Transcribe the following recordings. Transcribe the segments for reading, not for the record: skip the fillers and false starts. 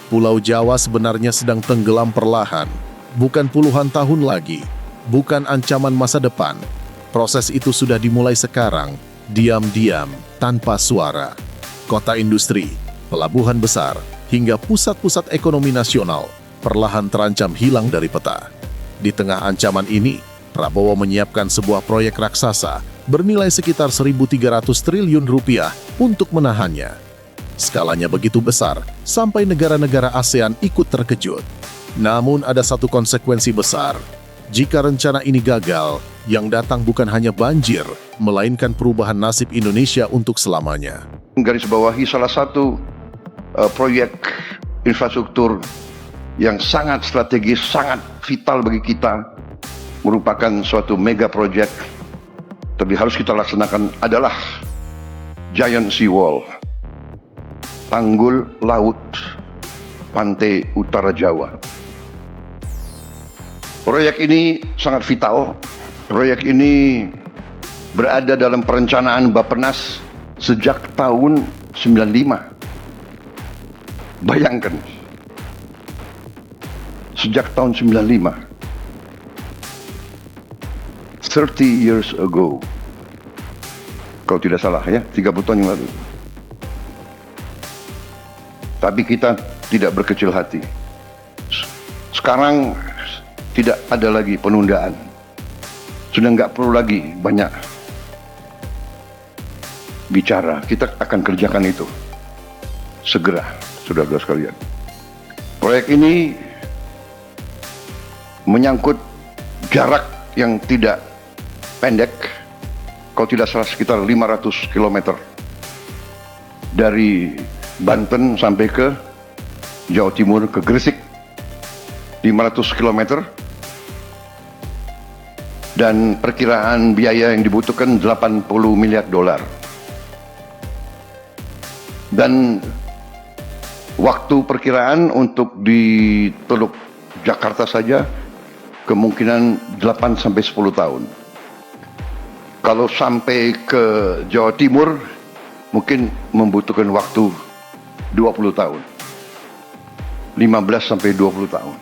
Pulau Jawa sebenarnya sedang tenggelam perlahan. Bukan puluhan tahun lagi, bukan ancaman masa depan. Proses itu sudah dimulai sekarang, diam-diam, tanpa suara. Kota industri, pelabuhan besar, hingga pusat-pusat ekonomi nasional perlahan terancam hilang dari peta. Di tengah ancaman ini, Prabowo menyiapkan sebuah proyek raksasa bernilai sekitar 1.300 triliun rupiah untuk menahannya. Skalanya begitu besar, sampai negara-negara ASEAN ikut terkejut. Namun ada satu konsekuensi besar. Jika rencana ini gagal, yang datang bukan hanya banjir, melainkan perubahan nasib Indonesia untuk selamanya. Garis bawahi salah satu proyek infrastruktur yang sangat strategis, sangat vital bagi kita, merupakan suatu mega project, tapi harus kita laksanakan adalah Giant Sea Wall, tanggul laut pantai utara Jawa. Proyek ini sangat vital. Proyek ini berada dalam perencanaan Bappenas sejak tahun 95. Bayangkan, sejak tahun 95, 30 years ago, kalau tidak salah ya, 30 tahun yang lalu. Tapi kita tidak berkecil hati. Sekarang tidak ada lagi penundaan. Sudah nggak perlu lagi banyak bicara. Kita akan kerjakan itu segera, saudara-saudara sekalian. Proyek ini menyangkut jarak yang tidak pendek, kalau tidak salah sekitar 500 km dari Banten sampai ke Jawa Timur, ke Gresik, 500 km, dan perkiraan biaya yang dibutuhkan 80 miliar dolar. Dan waktu perkiraan untuk di Teluk Jakarta saja kemungkinan 8 sampai 10 tahun. Kalau sampai ke Jawa Timur mungkin membutuhkan waktu 20 tahun. 15 sampai 20 tahun.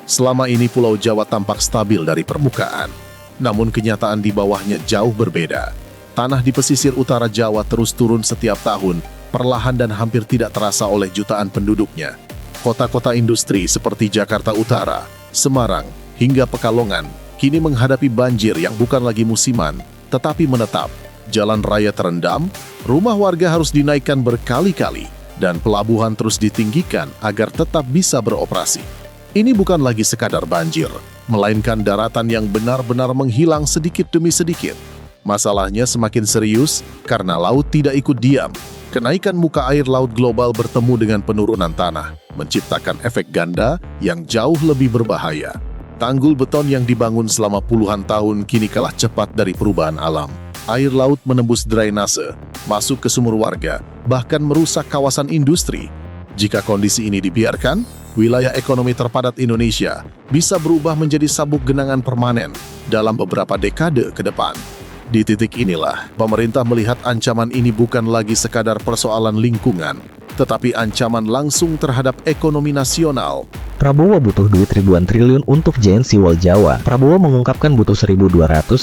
Selama ini Pulau Jawa tampak stabil dari permukaan. Namun kenyataan di bawahnya jauh berbeda. Tanah di pesisir utara Jawa terus turun setiap tahun, perlahan dan hampir tidak terasa oleh jutaan penduduknya. Kota-kota industri seperti Jakarta Utara, Semarang, hingga Pekalongan kini menghadapi banjir yang bukan lagi musiman, tetapi menetap. Jalan raya terendam, rumah warga harus dinaikkan berkali-kali, dan pelabuhan terus ditinggikan agar tetap bisa beroperasi. Ini bukan lagi sekadar banjir, melainkan daratan yang benar-benar menghilang sedikit demi sedikit. Masalahnya semakin serius karena laut tidak ikut diam. Kenaikan muka air laut global bertemu dengan penurunan tanah, menciptakan efek ganda yang jauh lebih berbahaya. Tanggul beton yang dibangun selama puluhan tahun kini kalah cepat dari perubahan alam. Air laut menembus drainase, masuk ke sumur warga, bahkan merusak kawasan industri. Jika kondisi ini dibiarkan, wilayah ekonomi terpadat Indonesia bisa berubah menjadi sabuk genangan permanen dalam beberapa dekade ke depan. Di titik inilah, pemerintah melihat ancaman ini bukan lagi sekadar persoalan lingkungan, tetapi ancaman langsung terhadap ekonomi nasional. Prabowo butuh duit ribuan triliun untuk Giant Sea Wall Jawa. Prabowo mengungkapkan butuh 1.298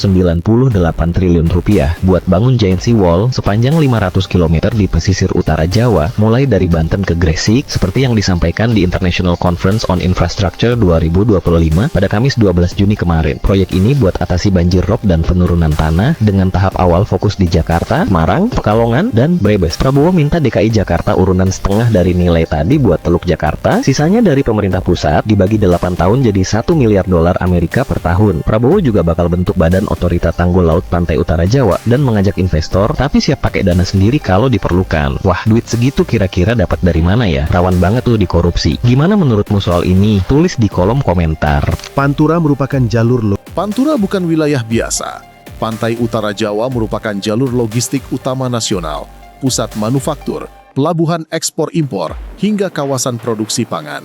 triliun rupiah buat bangun Giant Sea Wall sepanjang 500 km di pesisir utara Jawa, mulai dari Banten ke Gresik, seperti yang disampaikan di International Conference on Infrastructure 2025 pada Kamis 12 Juni kemarin. Proyek ini buat atasi banjir rob dan penurunan tanah dengan tahap awal fokus di Jakarta, Semarang, Pekalongan, dan Brebes. Prabowo minta DKI Jakarta urunan setengah dari nilai tadi buat Teluk Jakarta, sisanya dari pemerintah pusat dibagi 8 tahun jadi 1 miliar dolar Amerika per tahun. Prabowo juga bakal bentuk badan otorita tanggul laut pantai utara Jawa dan mengajak investor, tapi siap pakai dana sendiri kalau diperlukan. Wah, duit segitu kira-kira dapat dari mana ya? Rawan banget tuh dikorupsi. Gimana menurutmu soal ini? Tulis di kolom komentar. Pantura merupakan Pantura bukan wilayah biasa. Pantai utara Jawa merupakan jalur logistik utama nasional, pusat manufaktur, pelabuhan ekspor-impor, hingga kawasan produksi pangan.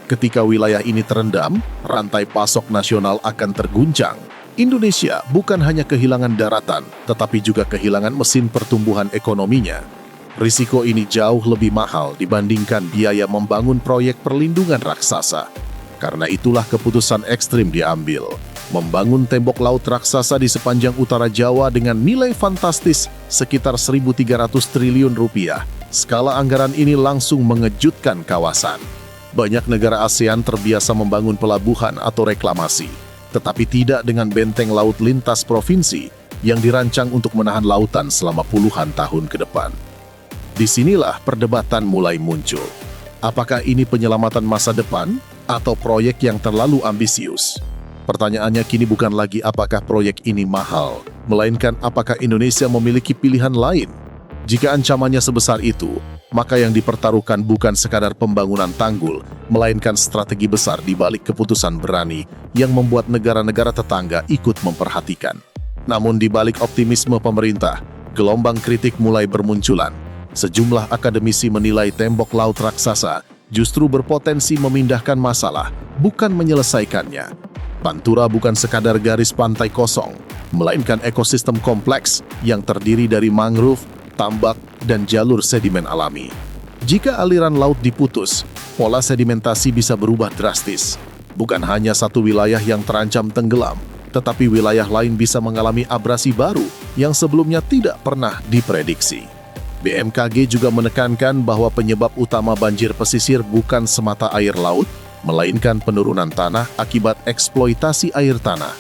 Ketika wilayah ini terendam, rantai pasok nasional akan terguncang. Indonesia bukan hanya kehilangan daratan, tetapi juga kehilangan mesin pertumbuhan ekonominya. Risiko ini jauh lebih mahal dibandingkan biaya membangun proyek perlindungan raksasa. Karena itulah keputusan ekstrim diambil, membangun tembok laut raksasa di sepanjang utara Jawa dengan nilai fantastis sekitar 1.300 triliun rupiah. Skala anggaran ini langsung mengejutkan kawasan. Banyak negara ASEAN terbiasa membangun pelabuhan atau reklamasi, tetapi tidak dengan benteng laut lintas provinsi yang dirancang untuk menahan lautan selama puluhan tahun ke depan. Disinilah perdebatan mulai muncul. Apakah ini penyelamatan masa depan atau proyek yang terlalu ambisius? Pertanyaannya kini bukan lagi apakah proyek ini mahal, melainkan apakah Indonesia memiliki pilihan lain. Jika ancamannya sebesar itu, maka yang dipertaruhkan bukan sekadar pembangunan tanggul, melainkan strategi besar di balik keputusan berani yang membuat negara-negara tetangga ikut memperhatikan. Namun di balik optimisme pemerintah, gelombang kritik mulai bermunculan. Sejumlah akademisi menilai tembok laut raksasa justru berpotensi memindahkan masalah, bukan menyelesaikannya. Pantura bukan sekadar garis pantai kosong, melainkan ekosistem kompleks yang terdiri dari mangrove, tambak, dan jalur sedimen alami. Jika aliran laut diputus, pola sedimentasi bisa berubah drastis. Bukan hanya satu wilayah yang terancam tenggelam, tetapi wilayah lain bisa mengalami abrasi baru yang sebelumnya tidak pernah diprediksi. BMKG juga menekankan bahwa penyebab utama banjir pesisir bukan semata air laut, melainkan penurunan tanah akibat eksploitasi air tanah.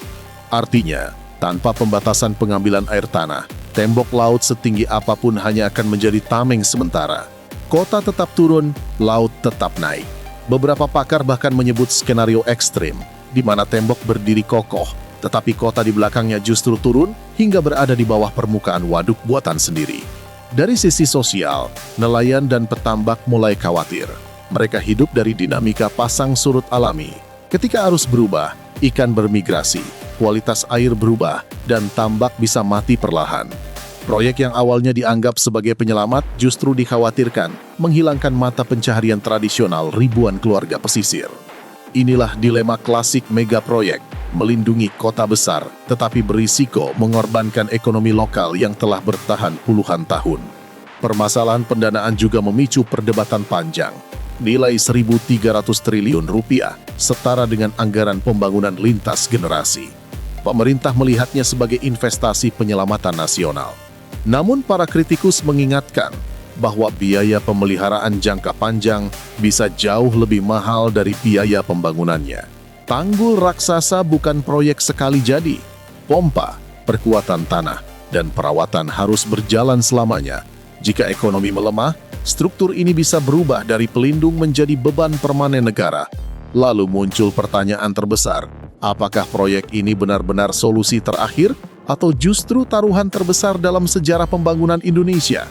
Artinya, tanpa pembatasan pengambilan air tanah, tembok laut setinggi apapun hanya akan menjadi tameng sementara. Kota tetap turun, laut tetap naik. Beberapa pakar bahkan menyebut skenario ekstrim, di mana tembok berdiri kokoh, tetapi kota di belakangnya justru turun hingga berada di bawah permukaan waduk buatan sendiri. Dari sisi sosial, nelayan dan petambak mulai khawatir. Mereka hidup dari dinamika pasang surut alami. Ketika arus berubah, ikan bermigrasi, kualitas air berubah, dan tambak bisa mati perlahan. Proyek yang awalnya dianggap sebagai penyelamat justru dikhawatirkan menghilangkan mata pencaharian tradisional ribuan keluarga pesisir. Inilah dilema klasik megaproyek, melindungi kota besar, tetapi berisiko mengorbankan ekonomi lokal yang telah bertahan puluhan tahun. Permasalahan pendanaan juga memicu perdebatan panjang. Nilai 1.300 triliun rupiah setara dengan anggaran pembangunan lintas generasi. Pemerintah melihatnya sebagai investasi penyelamatan nasional. Namun para kritikus mengingatkan bahwa biaya pemeliharaan jangka panjang bisa jauh lebih mahal dari biaya pembangunannya. Tanggul raksasa bukan proyek sekali jadi. Pompa, perkuatan tanah, dan perawatan harus berjalan selamanya. Jika ekonomi melemah, struktur ini bisa berubah dari pelindung menjadi beban permanen negara. Lalu muncul pertanyaan terbesar, apakah proyek ini benar-benar solusi terakhir atau justru taruhan terbesar dalam sejarah pembangunan Indonesia?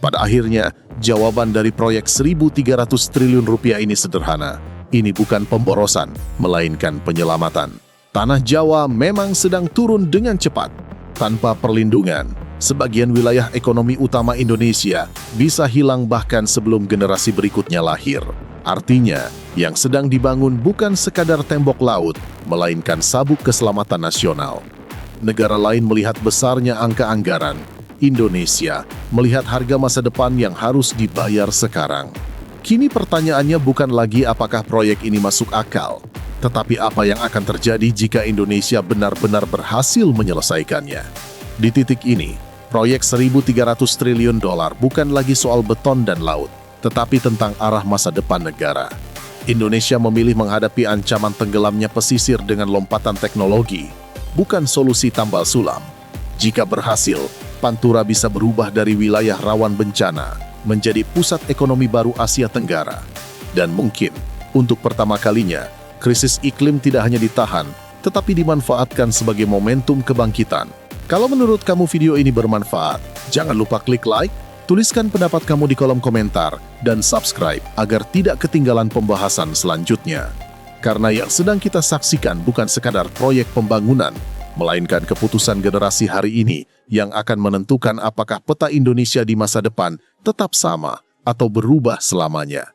Pada akhirnya, jawaban dari proyek 1.300 triliun rupiah ini sederhana. Ini bukan pemborosan, melainkan penyelamatan. Tanah Jawa memang sedang turun dengan cepat. Tanpa perlindungan, sebagian wilayah ekonomi utama Indonesia bisa hilang bahkan sebelum generasi berikutnya lahir. Artinya, yang sedang dibangun bukan sekadar tembok laut, melainkan sabuk keselamatan nasional. Negara lain melihat besarnya angka anggaran. Indonesia melihat harga masa depan yang harus dibayar sekarang. Kini pertanyaannya bukan lagi apakah proyek ini masuk akal, tetapi apa yang akan terjadi jika Indonesia benar-benar berhasil menyelesaikannya. Di titik ini, proyek 1.300 triliun dolar bukan lagi soal beton dan laut, tetapi tentang arah masa depan negara. Indonesia memilih menghadapi ancaman tenggelamnya pesisir dengan lompatan teknologi, bukan solusi tambal sulam. Jika berhasil, Pantura bisa berubah dari wilayah rawan bencana menjadi pusat ekonomi baru Asia Tenggara. Dan mungkin, untuk pertama kalinya, krisis iklim tidak hanya ditahan, tetapi dimanfaatkan sebagai momentum kebangkitan. Kalau menurut kamu video ini bermanfaat, jangan lupa klik like, tuliskan pendapat kamu di kolom komentar, dan subscribe agar tidak ketinggalan pembahasan selanjutnya. Karena yang sedang kita saksikan bukan sekadar proyek pembangunan, melainkan keputusan generasi hari ini yang akan menentukan apakah peta Indonesia di masa depan tetap sama atau berubah selamanya.